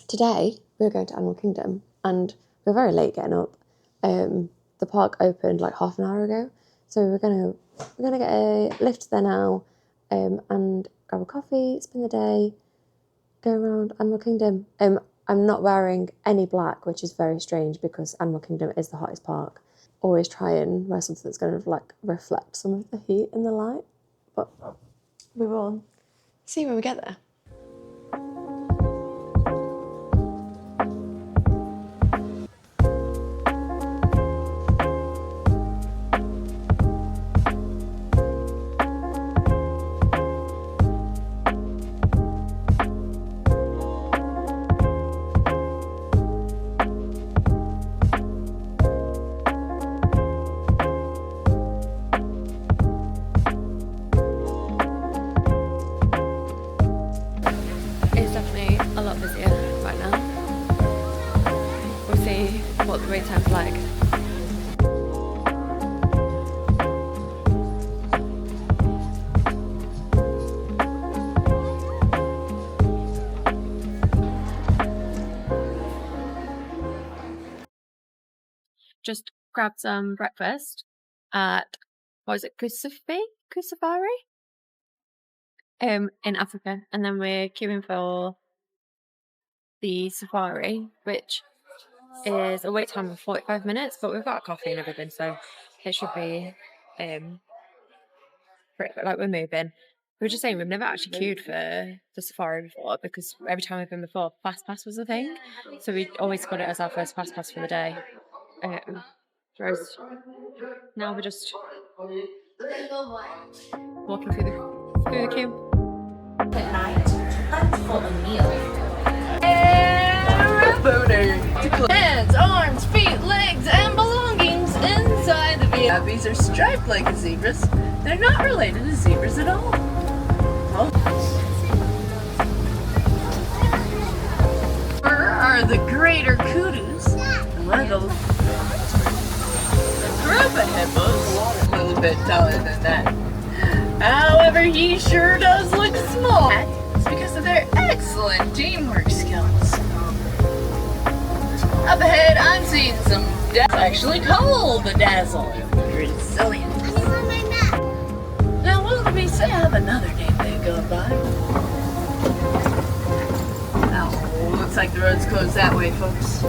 Today we're going to Animal Kingdom and we're very late getting up. The park opened like half an hour ago, so we're gonna get a lift there now, and grab a coffee, spend the day, go around Animal Kingdom. I'm not wearing any black, which is very strange because Animal Kingdom is the hottest park. Always try and wear something that's going to like reflect some of the heat and the light, but we will see when we get there. What the wait time's like. Just grabbed some breakfast at, what is it, Kusafari? In Africa, and then we're queuing for the safari, which is a wait time of 45 minutes, but we've got a coffee and everything, so it should be like we're moving. We were just saying we've never actually queued for the safari before because every time we've been before, fast pass was a thing, so we always got it as our first fast pass for the day. Whereas now we're just walking through the queue. At night, hunt for a meal. Hands, arms, feet, legs, and belongings inside the vehicle. These are striped like zebras. They're not related to zebras at all. Are the greater kudos. One of those. A group of hippos. A little bit taller than that. However, he sure does look small. It's because of their excellent teamwork skills. Up ahead, I'm seeing some actually called the Dazzle. Resilient. Now, will we say have another name they go by? Oh, looks like the road's closed that way, folks.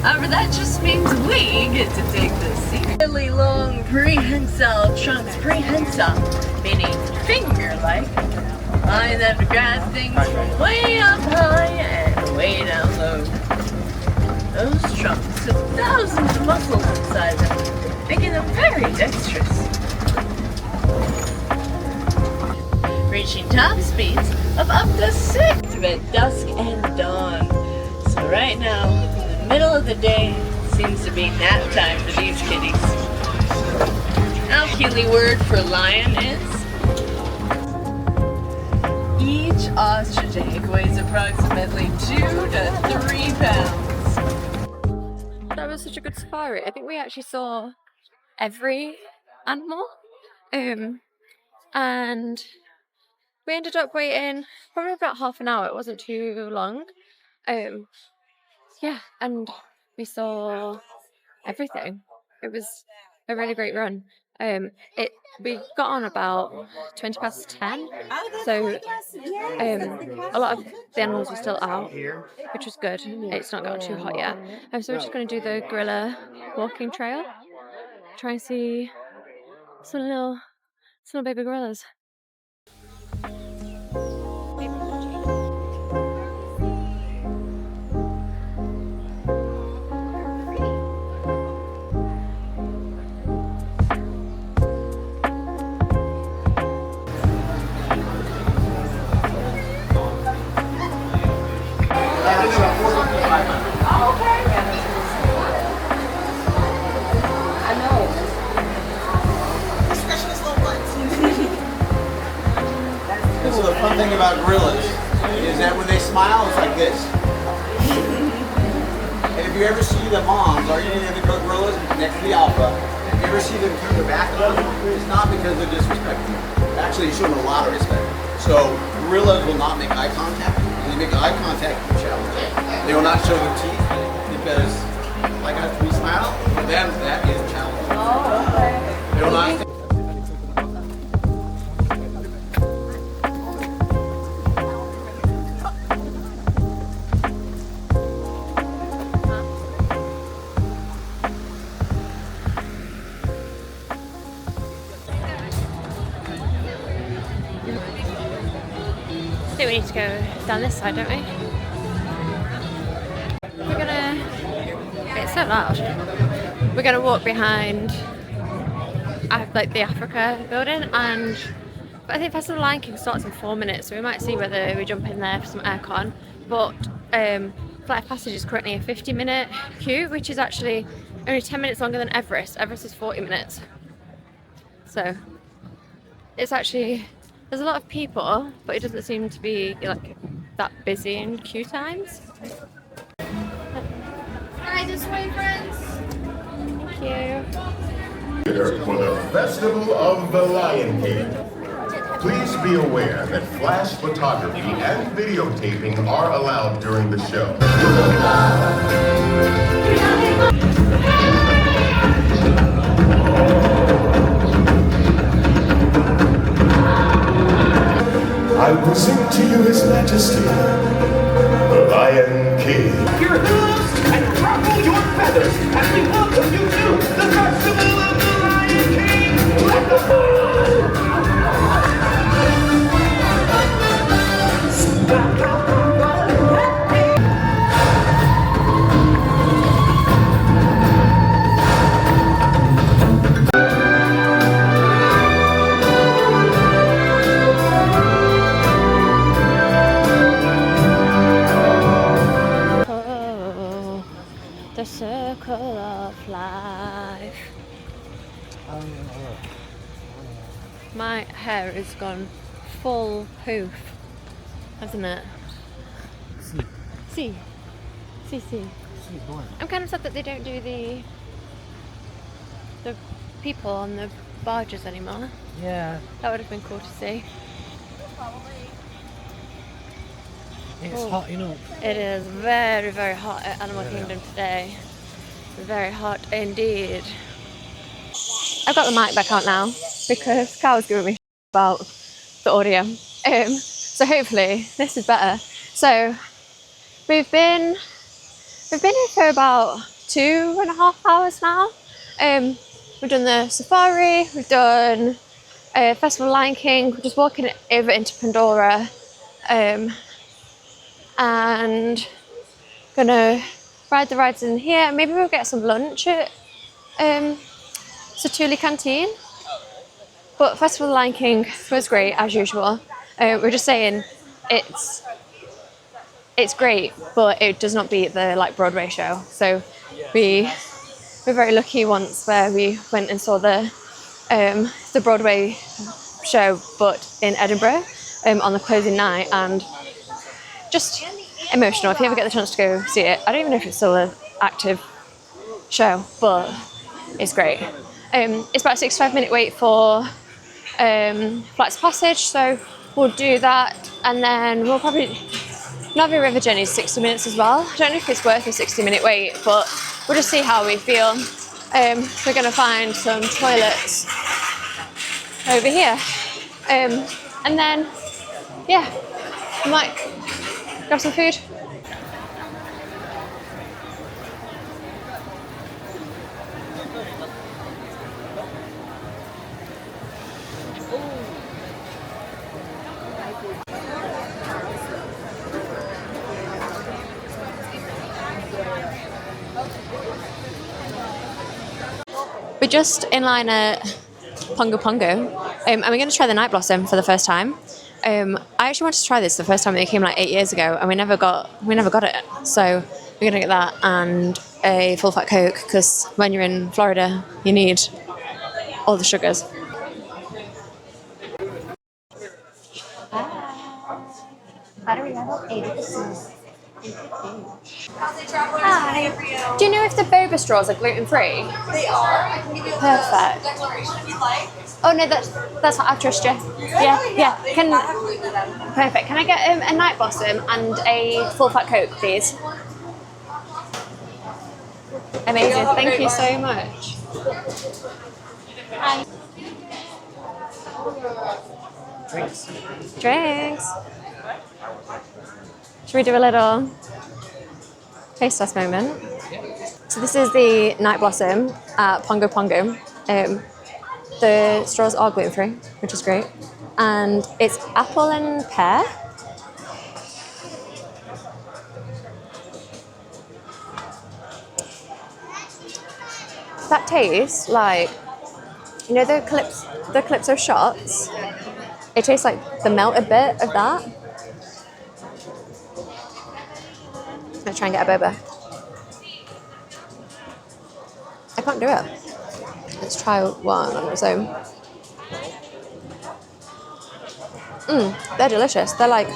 However, that just means we get to take the really long prehensile chunks. Prehensile, meaning finger-like. I them to grab things from way up high and way down low. Those trunks have thousands of muscles inside them, making them very dexterous. Reaching top speeds of up to 6 at dusk and dawn. So right now, in the middle of the day, seems to be nap time for these kitties. Our Kili word for lion is each ostrich egg weighs approximately 2 to 3 pounds. That was such a good safari. I think we actually saw every animal, and we ended up waiting probably about half an hour. It wasn't too long. Yeah, and we saw everything. It was a really great run. We got on about 20 past 10, so a lot of the animals were still out, which was good. It's not got too hot yet. So we're just going to do the gorilla walking trail, try and see some little baby gorillas. So the fun thing about gorillas is that when they smile, it's like this. And if you ever see the moms or any of the gorillas next to the alpha, if you ever see them turn their back on them, it's not because they're disrespecting you. Actually, you show them a lot of respect. So gorillas will not make eye contact. When you make eye contact, you challenge them. They will not show their teeth because, like we smile, for them that is challenging. Oh, okay. They will not. I think we need to go down this side, don't we? We're gonna... It's so loud. We're gonna walk behind like the Africa building, and but I think Festival of Lion King starts in 4 minutes, so we might see whether we jump in there for some aircon. But Flight of Passage is currently a 50-minute queue, which is actually only 10 minutes longer than Everest. Everest is 40 minutes. So it's actually... There's a lot of people, but it doesn't seem to be like that busy in queue times. Hi, this way, friends. Thank you. For the Festival of the Lion King. Please be aware that flash photography and videotaping are allowed during the show. I present to you His Majesty, the Lion King. Your hooves and ruffle your feathers as we welcome you to the Festival of the Lion King. Let the fun! The circle of life. My hair has gone full poof, hasn't it? See. I'm kind of sad that they don't do the people on the barges anymore. Yeah. That would have been cool to see. It's hot, you know. It is very, very hot at Animal Kingdom today. Very hot indeed. I've got the mic back out now because Carl's giving me about the audio. So hopefully this is better. So we've been here for about 2.5 hours now. We've done the safari, we've done Festival of Lion King, we're just walking over into Pandora. And gonna ride the rides in here. Maybe we'll get some lunch at Satuli Canteen. But Festival of Lion King was great as usual. We're just saying it's great, but it does not beat the Broadway show. So we were very lucky once where we went and saw the Broadway show, but in Edinburgh on the closing night, and just emotional. If you ever get the chance to go see it, I don't even know if it's still an active show, but it's great. It's about a 65-minute wait for Flights of Passage, so we'll do that, and then we'll probably Navi River Journey is 60 minutes as well. I don't know if it's worth a 60-minute wait, but we'll just see how we feel. We're going to find some toilets over here, and then yeah, we might grab some food. We're just in line at Pongo Pongo, and we're going to try the Night Blossom for the first time. I actually wanted to try this the first time they came 8 years ago, and we never got it. So we're gonna get that and a full fat Coke, because when you're in Florida, you need all the sugars. Hi. Do you know if the boba straws are gluten free? They are. I can give you a Perfect. declaration if you'd like. Oh no, that's I trust you. Yeah. They Can do not have gluten in them. perfect. Can I get a Night Blossom and a full fat Coke, please? Amazing. Thank you so much. Drinks. Should we do a little taste test moment? So this is the Night Blossom at Pongo Pongo. The straws are gluten-free, which is great. And it's apple and pear. That tastes like, you know, the Calypso shots? It tastes like the melted bit of that. Let's try and get a boba. I can't do it. Let's try one on its own. They're delicious. They're like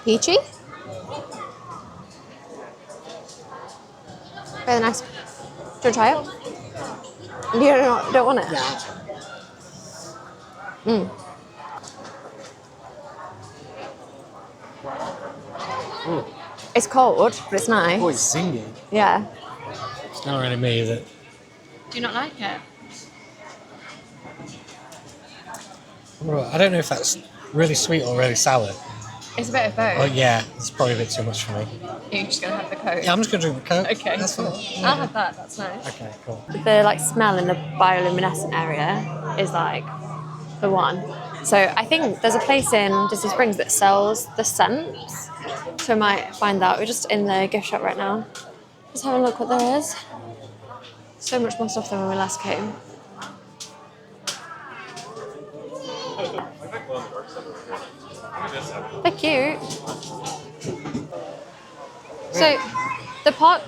peachy. Very nice. Do you want to try it? You don't want it? Yeah. It's cold, but it's nice. Oh, it's zingy. Yeah. It's not really me, is it? Do you not like it? Well, I don't know if that's really sweet or really sour. It's a bit of both. Oh yeah, it's probably a bit too much for me. You're just going to have the Coke? Yeah, I'm just going to drink the Coke. Okay. That's fine. I'll have that. That's nice. Okay, cool. The like smell in the bioluminescent area is like the one. So I think there's a place in Disney Springs that sells the scents. So I might find that. We're just in the gift shop right now. Just have a look what there is. So much more stuff than when we last came. They're cute. So the park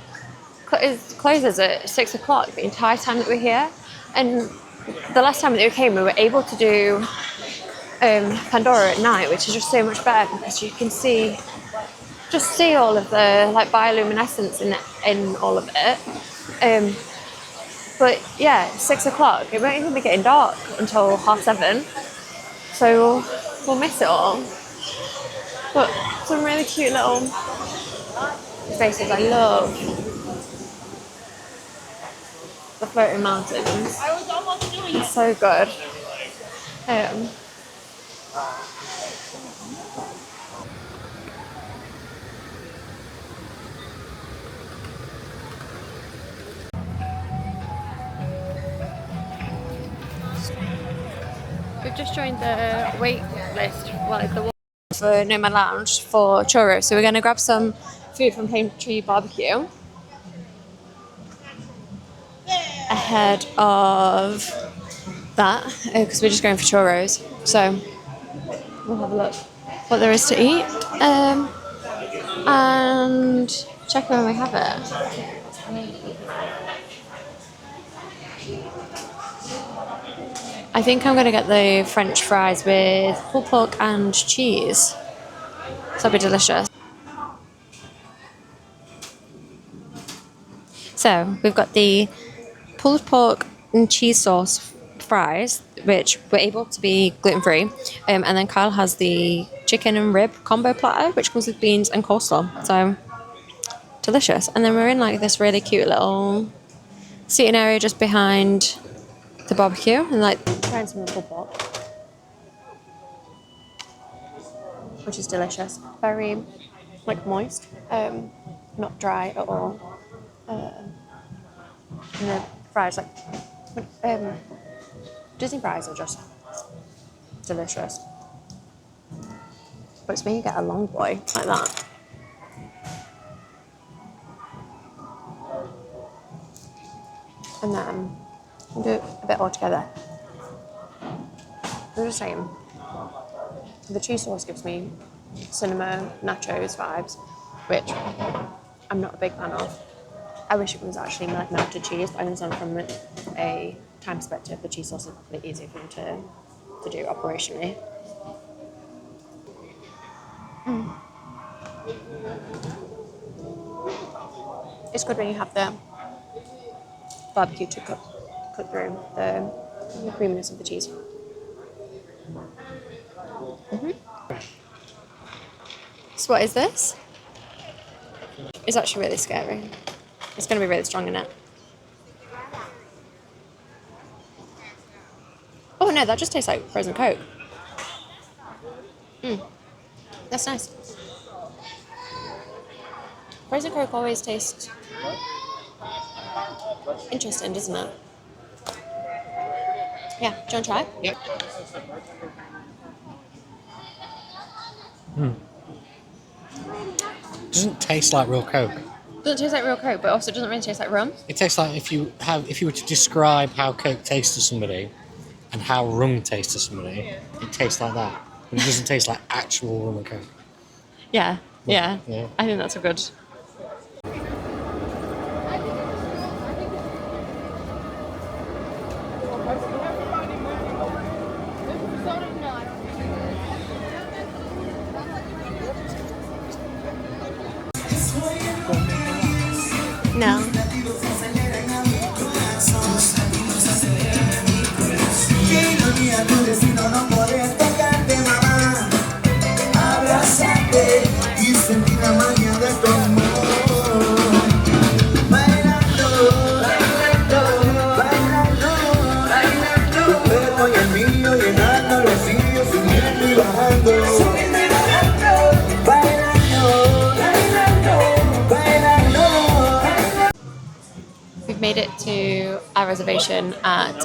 closes at 6 o'clock the entire time that we're here. And the last time that we came, we were able to do Pandora at night, which is just so much better because you can see all of the like bioluminescence in all of it. But yeah, 6 o'clock. It won't even be getting dark until 7:30. So we'll miss it all. But some really cute little spaces. I love the floating mountains. It's so good. We've just joined the wait list, for Nomad Lounge for churros. So we're going to grab some food from Plane Tree Barbecue ahead of that because we're just going for churros. So we'll have a look what there is to eat and check when we have it. I think I'm going to get the French fries with pulled pork and cheese. That'll be delicious. So we've got the pulled pork and cheese sauce fries, which were able to be gluten-free. And then Kyle has the chicken and rib combo platter, which comes with beans and coleslaw. So delicious. And then we're in like this really cute little seating area just behind the barbecue and like trying some of the pulled pork, which is delicious. Very like moist, not dry at all. And the fries, like Disney fries, are just delicious. But it's when you get a long boy like that. And then we'll do a bit all together. I'm just saying, the cheese sauce gives me cinema nachos vibes, which I'm not a big fan of. I wish it was actually like melted cheese, but I understand from a time perspective, the cheese sauce is probably easier for them to do operationally. It's good when you have the barbecue to cook through the creaminess of the cheese. So what is this? It's actually really scary. It's going to be really strong in it. Oh no, that just tastes like frozen Coke. That's nice. Frozen Coke always tastes interesting, doesn't it? Yeah, do you want to try? Yep. Doesn't taste like real Coke. Doesn't taste like real Coke, but also doesn't really taste like rum. It tastes like if you were to describe how Coke tastes to somebody and how rum tastes to somebody, it tastes like that. But it doesn't taste like actual rum and Coke. Yeah. Yeah. I think that's a good. No. We've made it to our reservation at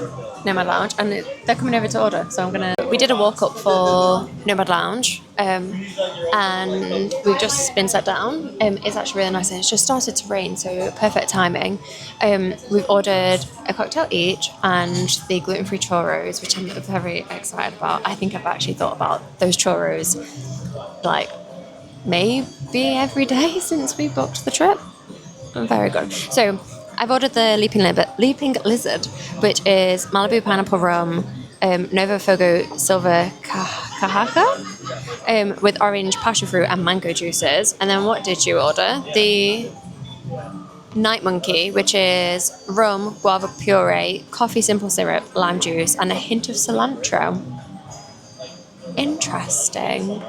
Nomad Lounge, and they're coming over to order. So we did a walk up for Nomad Lounge, and we've just been sat down. It's actually really nice, and it's just started to rain, so perfect timing. We've ordered a cocktail each and the gluten-free churros, which I'm very excited about. I think I've actually thought about those churros like maybe every day since we booked the trip. Very good. So I've ordered the Leaping Lizard, which is Malibu pineapple rum, Nova Fogo Silver Cajaca, with orange passion fruit and mango juices. And then what did you order? The Night Monkey, which is rum, guava puree, coffee simple syrup, lime juice, and a hint of cilantro. Interesting.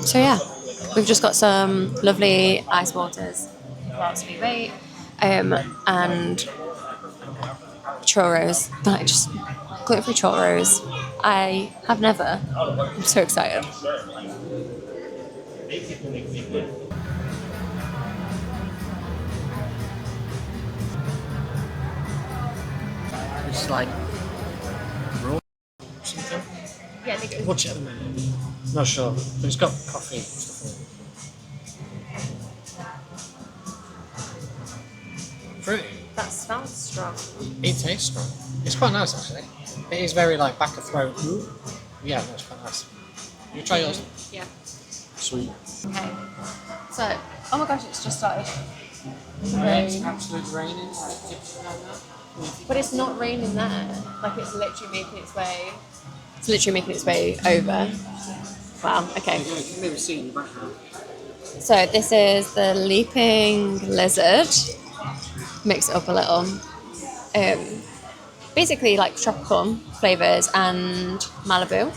So yeah, we've just got some lovely ice waters whilst we wait, and churros, like just gluten-free churros. I have never. I'm so excited. It's like raw something. Yeah, I think it We'll check the menu. Not sure, but it's got coffee and stuff in it. Fruity. that sounds strong. It tastes strong. It's quite nice actually. It is very like back of throat. Yeah, that's quite nice. You try yours? Yeah. Sweet. Okay. So, oh my gosh, it's just started. It's absolutely raining. But it's not raining there. Like it's literally making its way. It's literally making its way over. Wow. Okay. You can maybe see in the background. So this is the Leaping Lizard. Mix it up a little. Basically like tropical flavors and Malibu.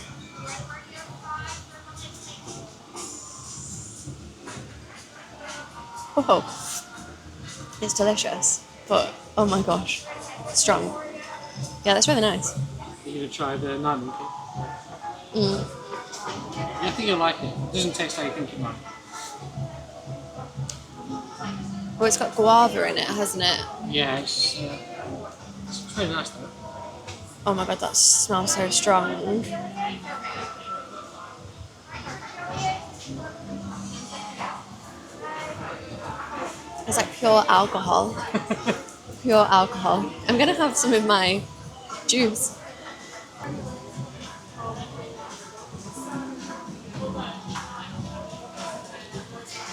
Oh, it's delicious. But oh my gosh, strong. Yeah, that's really nice. You're gonna try the Night Monkey. Mm. I think you'll like it. It doesn't taste like you think it might. Well, it's got guava in it, hasn't it? Yeah, it's really nice though. Oh my god, that smells so strong. It's like pure alcohol. Pure alcohol. I'm gonna have some of my juice.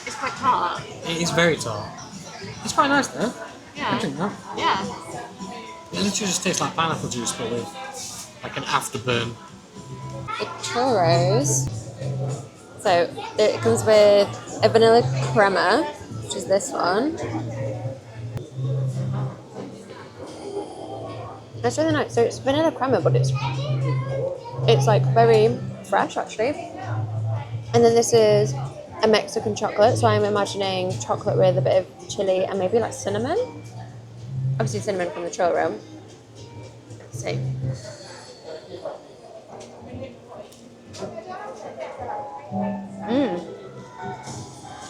It's quite tart. It is very tart. It's quite nice though. Yeah. I think that. Yeah. It literally just tastes like pineapple juice, but with like an afterburn. The churros. So it comes with a vanilla crema, which is this one. That's really nice. So it's vanilla crema, but it's like very fresh actually. And then this is a Mexican chocolate, so I'm imagining chocolate with a bit of chili and maybe like cinnamon. Obviously cinnamon from the chill room. Let's see.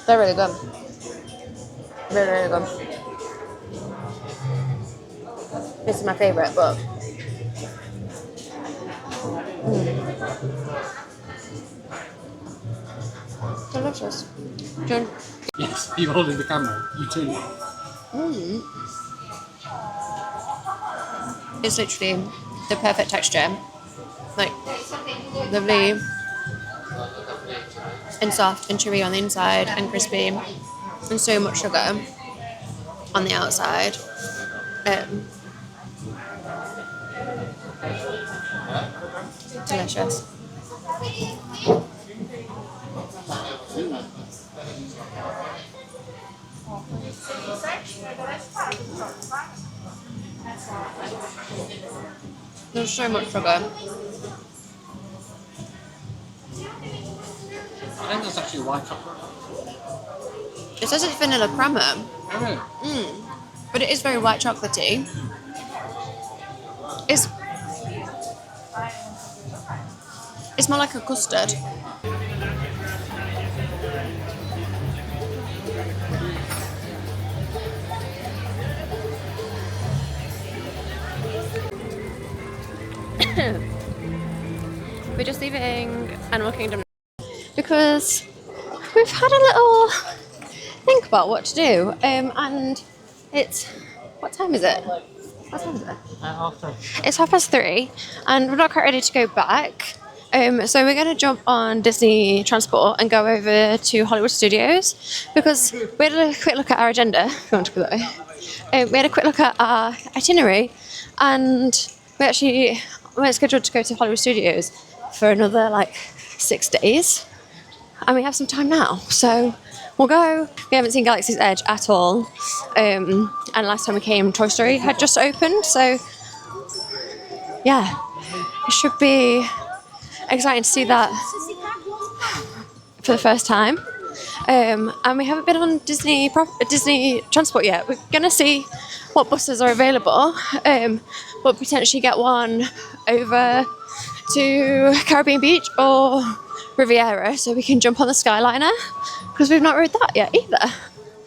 They're really good. Really, really good. This is my favourite, but delicious. John. Yes, you holding the camera. You turn it. It's literally the perfect texture. Like, lovely and soft and chewy on the inside and crispy. And so much sugar on the outside. Delicious. There's so much sugar. I think that's actually white chocolate. It says it's vanilla crema, Oh, but it is very white chocolatey. It's more like a custard. We're just leaving Animal Kingdom because we've had a little think about what to do, and it's, what time is it? What time is it? It's 3:30, and we're not quite ready to go back. So we're going to jump on Disney Transport and go over to Hollywood Studios because we had a quick look at our agenda. If you want to go that way. We had a quick look at our itinerary, and we're scheduled to go to Hollywood Studios for another like 6 days, and we have some time now, so we'll go. We haven't seen Galaxy's Edge at all, and last time we came, Toy Story had just opened, so yeah, it should be exciting to see that for the first time. And we haven't been on Disney Transport yet. We're gonna see what buses are available, but potentially get one over to Caribbean Beach or Riviera so we can jump on the Skyliner, because we've not rode that yet either.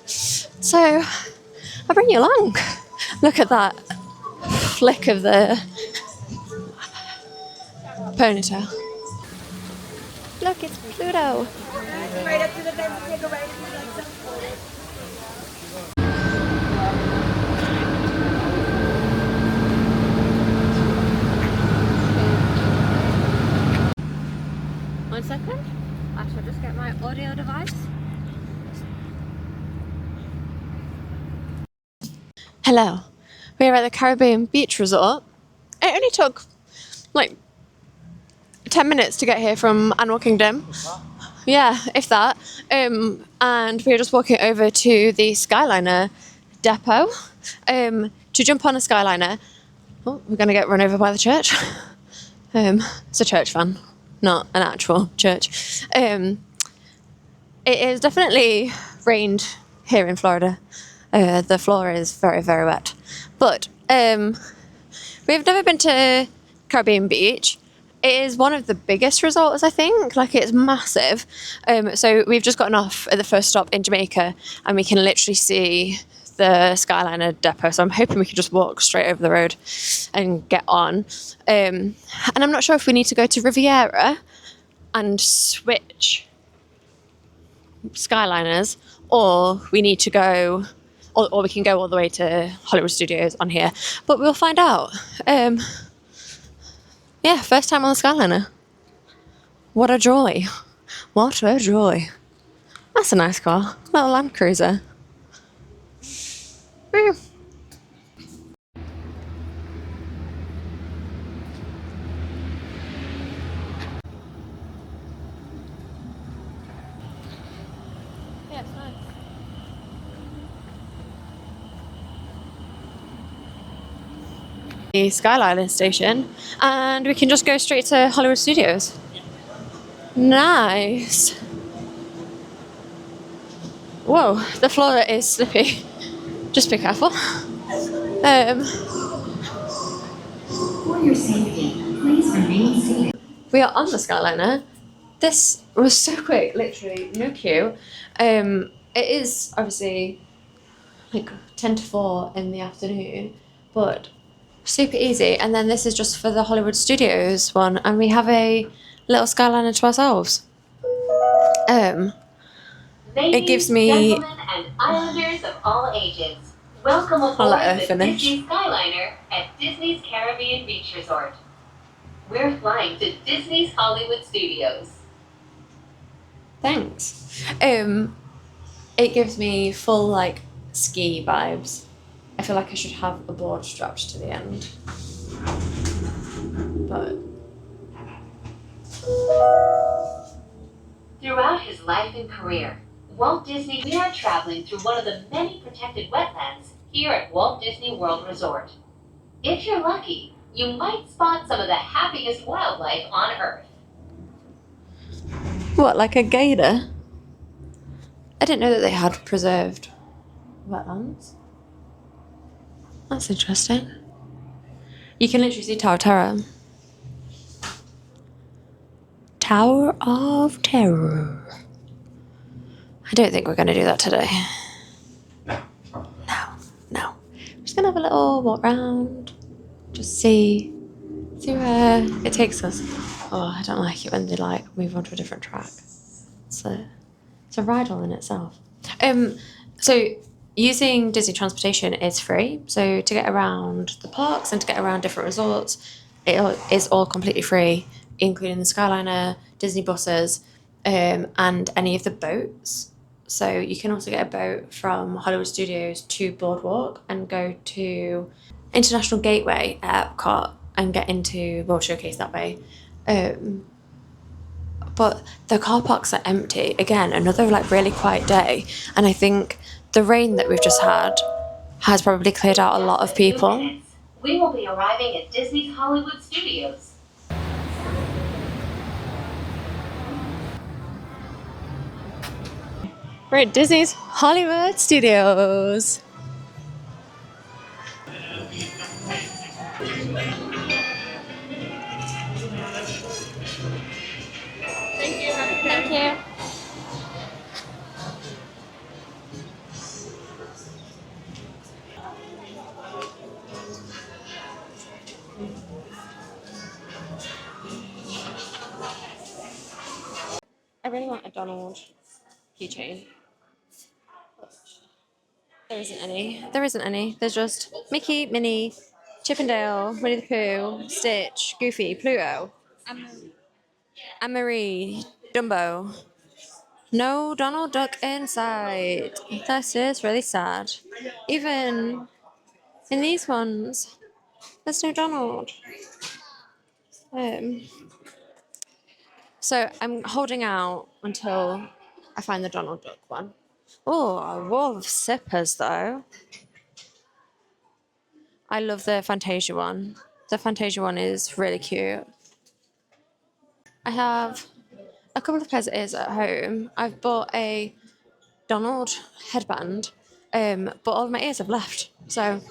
So I'll bring you along. Look at that flick of the ponytail. Look, it's Pluto. Right up to the bed to take a ride if you'd like some. One second. I shall just get my audio device. Hello. We're at the Caribbean Beach Resort. It only took like 10 minutes to get here from Animal Kingdom. Yeah, if that. And we're just walking over to the Skyliner depot to jump on a Skyliner. Oh, we're going to get run over by the church. It's a church van, not an actual church. It is definitely rained here in Florida. The floor is very, very wet. But we've never been to Caribbean Beach. It is one of the biggest resorts, I think. Like, it's massive. So we've just gotten off at the first stop in Jamaica, and we can literally see the Skyliner depot. So I'm hoping we can just walk straight over the road and get on. And I'm not sure if we need to go to Riviera and switch Skyliners, or we need to go, or we can go all the way to Hollywood Studios on here. But we'll find out. Yeah, first time on the Skyliner. What a joy. What a joy. That's a nice car. Little Land Cruiser. Mm. Yeah, it's nice. The Skyliner station, and we can just go straight to Hollywood Studios. Nice. Whoa, the floor is slippy. Just be careful. For your safety, please remain seated. We are on the Skyliner. This was so quick, literally no queue. It is obviously like 10 to 4 in the afternoon, but super easy. And then this is just for the Hollywood Studios one, and we have a little Skyliner to ourselves. It gives me. Gentlemen and islanders of all ages, welcome I'll aboard let her the finish. Disney Skyliner at Disney's Caribbean Beach Resort. We're flying to Disney's Hollywood Studios. Thanks. It gives me full like ski vibes. I feel like I should have a board strapped to the end. But Throughout his life and career, Walt Disney, we are traveling through one of the many protected wetlands here at Walt Disney World Resort. If you're lucky, you might spot some of the happiest wildlife on Earth. what, like a gator? I didn't know that they had preserved wetlands. That's interesting. You can literally see Tower of Terror. Tower of Terror. I don't think we're going to do that today. No. We're just going to have a little walk around. Just see where it takes us. Oh, I don't like it when they like move on to a different track. It's a ride all in itself. So using Disney transportation is free. So to get around the parks and to get around different resorts, it is all completely free, including the Skyliner, Disney buses, and any of the boats. So you can also get a boat from Hollywood Studios to Boardwalk and go to International Gateway at Epcot and get into World Showcase that way. But the car parks are empty. Again, another like really quiet day. And I think the rain that we've just had has probably cleared out a lot of people. We will be arriving at Disney's Hollywood Studios. We're at Disney's Hollywood Studios. Thank you. I really want a Donald keychain. There isn't any. There's just Mickey, Minnie, Chip and Dale, Winnie the Pooh, Stitch, Goofy, Pluto, Anne-Marie, Dumbo. No Donald Duck in sight. This is really sad. Even in these ones, there's no Donald. So I'm holding out until I find the Donald Duck one. Oh, a wall of sippers though. I love the Fantasia one. The Fantasia one is really cute. I have a couple of pairs of ears at home. I've bought a Donald headband, but all of my ears have left. So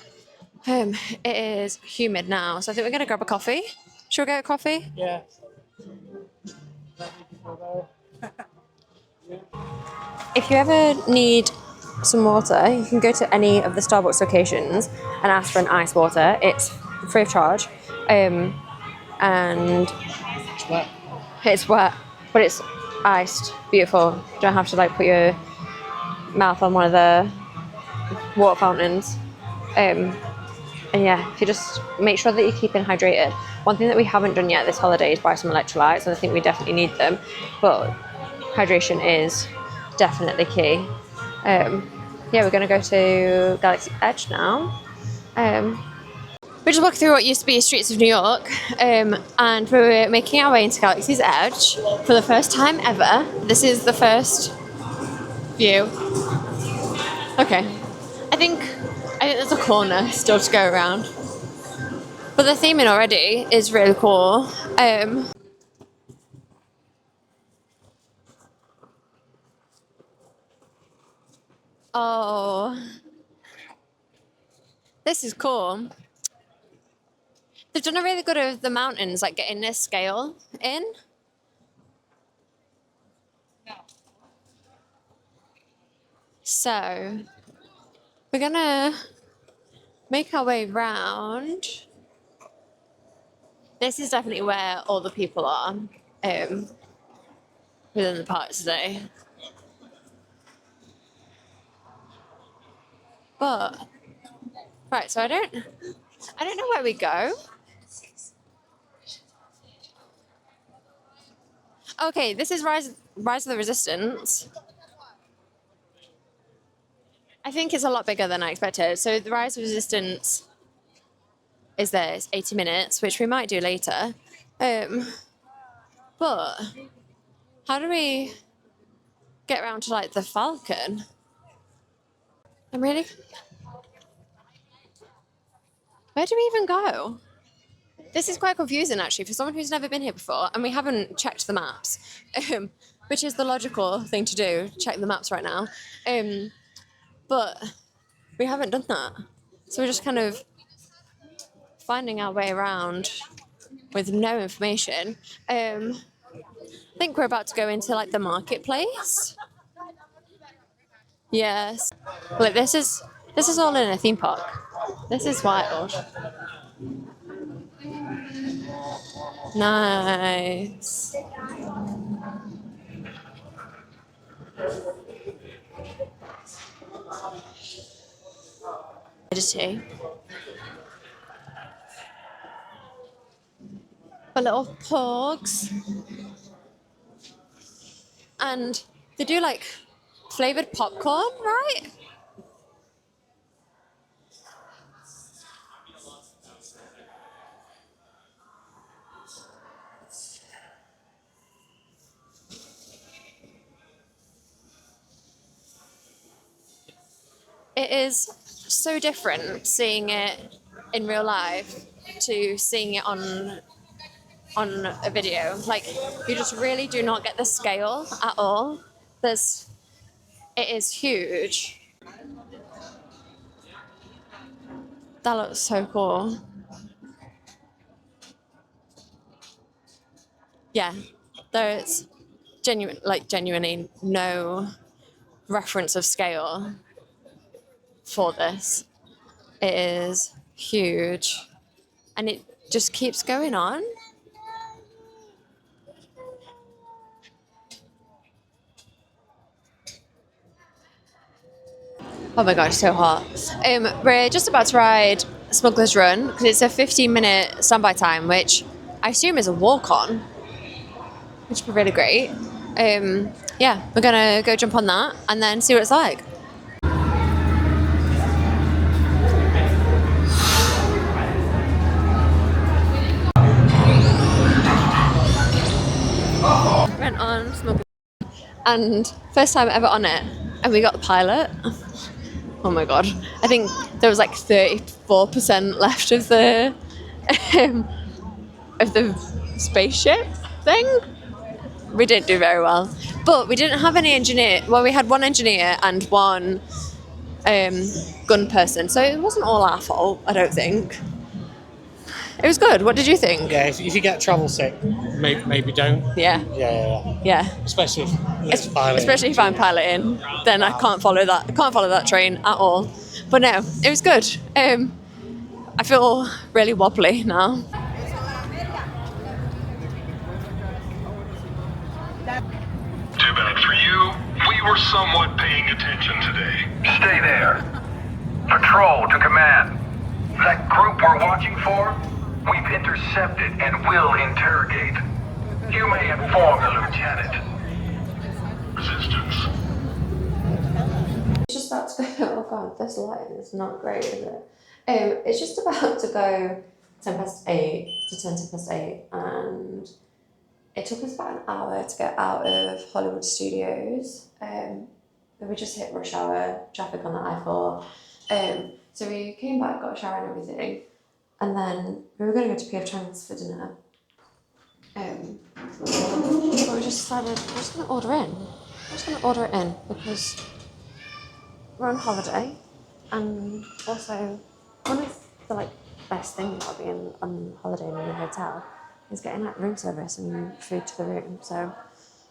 it is humid now. So I think we're gonna grab a coffee. Should we get a coffee? Yeah. If you ever need some water, you can go to any of the Starbucks locations and ask for an ice water. It's free of charge, and It's wet. it's wet, but it's iced, beautiful. You don't have to like put your mouth on one of the water fountains. And yeah, if you just make sure that you're keeping hydrated. One thing that we haven't done yet this holiday is buy some electrolytes, and I think we definitely need them. But hydration is definitely key. Yeah, we're gonna go to Galaxy Edge now. We just walked through what used to be streets of New York, and we're making our way into Galaxy's Edge for the first time ever. This is the first view. Okay, I think there's a corner still to go around, but the theming already is really cool. Oh, this is cool. They've done a really good of the mountains, like getting this scale in. So we're gonna make our way round. This is definitely where all the people are within the park today. But right, so I don't know where we go. Okay, this is Rise of the Resistance. I think it's a lot bigger than I expected. So the Rise of Resistance is there. It's 80 minutes, which we might do later. But how do we get around to like the Falcon? I'm really... Where do we even go? This is quite confusing actually for someone who's never been here before, and we haven't checked the maps, which is the logical thing to do, check the maps right now. But we haven't done that. So we're just kind of finding our way around with no information. I think we're about to go into like the marketplace. Yes. Look, this is all in a theme park. This is wild. Nice. For little pogs. And they do like flavored popcorn, right? It is so different seeing it in real life to seeing it on a video. Like, you just really do not get the scale at all. It is huge. That looks so cool. Yeah, there's genuinely no reference of scale for this. It is huge, and it just keeps going on. Oh my gosh, so hot. We're just about to ride Smugglers Run because it's a 15-minute standby time, which I assume is a walk-on, which would be really great. Yeah, we're gonna go jump on that and then see what it's like. Went on Smugglers Run, and first time ever on it, and we got the pilot. Oh my god! I think there was like 34% left of the spaceship thing. We didn't do very well, but we didn't have any engineer. Well, we had one engineer and one gun person, so it wasn't all our fault. I don't think. It was good. What did you think? Yeah, if you get travel sick, maybe don't. Yeah. Yeah. Especially if I'm piloting, then I can't follow that. I can't follow that train at all. But no, it was good. I feel really wobbly now. Too bad for you. We were somewhat paying attention today. Stay there. Patrol to command. That group we're watching for, we've intercepted and will interrogate. You may inform the lieutenant. Resistance. It's just about to go. Oh god, this lighting is not great, is it? It's just about to go 8:10 to 8:10, and it took us about an hour to get out of Hollywood Studios. Then we just hit rush hour traffic on the I-4. So we came back, got a shower and everything, and then we were going to go to P.F. Chang's for dinner. But we just decided we're just going to order in. We're just going to order it in because we're on holiday, and also one of the like best things about being on holiday in a hotel is getting like room service and food to the room. So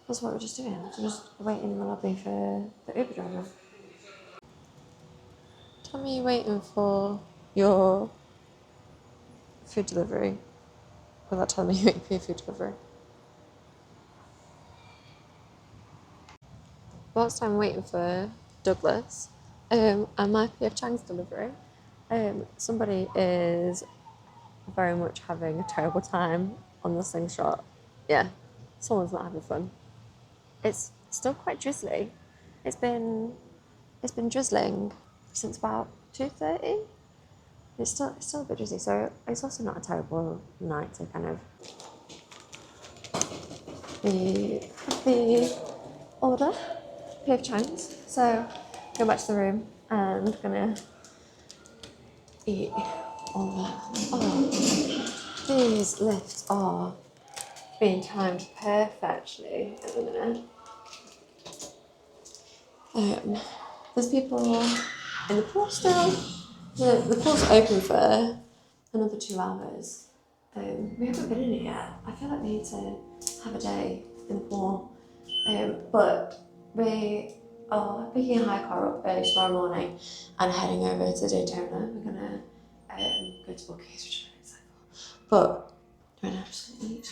that's what we're just doing. So we're just waiting in the lobby for the Uber driver. Tell me you're waiting for your food delivery without telling me you're waiting for your food delivery. Whilst I'm waiting for Douglas and my PF Chang's delivery, somebody is very much having a terrible time on the slingshot. Yeah, someone's not having fun. It's still quite drizzly. It's been drizzling since about 2:30. It's still a bit drizzly, so it's also not a terrible night to kind of the order PF Chang's. So go back to the room and gonna eat all that. Oh, these lifts are being timed perfectly at the minute. There's people in the pool still. The pool's open for another 2 hours. We haven't been in it yet. I feel like we need to have a day in the pool. But we are picking a high car up early tomorrow morning and heading over to Daytona. We're gonna go to Buc-ee's, which I'm very excited for. But right now, I'm just gonna eat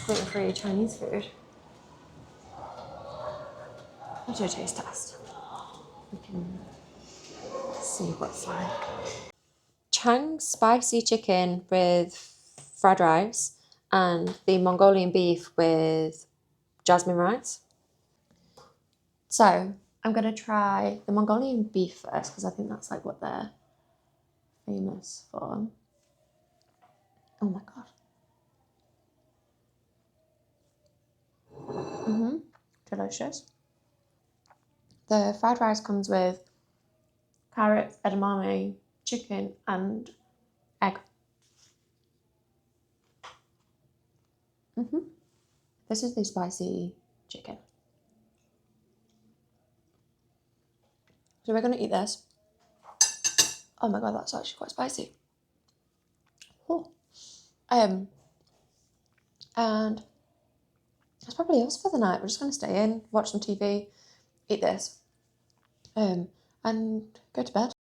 gluten-free Chinese food. I'll do a taste test. We can see what's like. Chang's spicy chicken with fried rice and the Mongolian beef with jasmine rice. So I'm gonna try the Mongolian beef first because I think that's like what they're famous for. Oh my god. Delicious. The fried rice comes with carrots, edamame, chicken, and egg. This is the spicy chicken. So we're gonna eat this. Oh my god, that's actually quite spicy. Oh. And that's probably us for the night. We're just gonna stay in, watch some TV, eat this, and go to bed.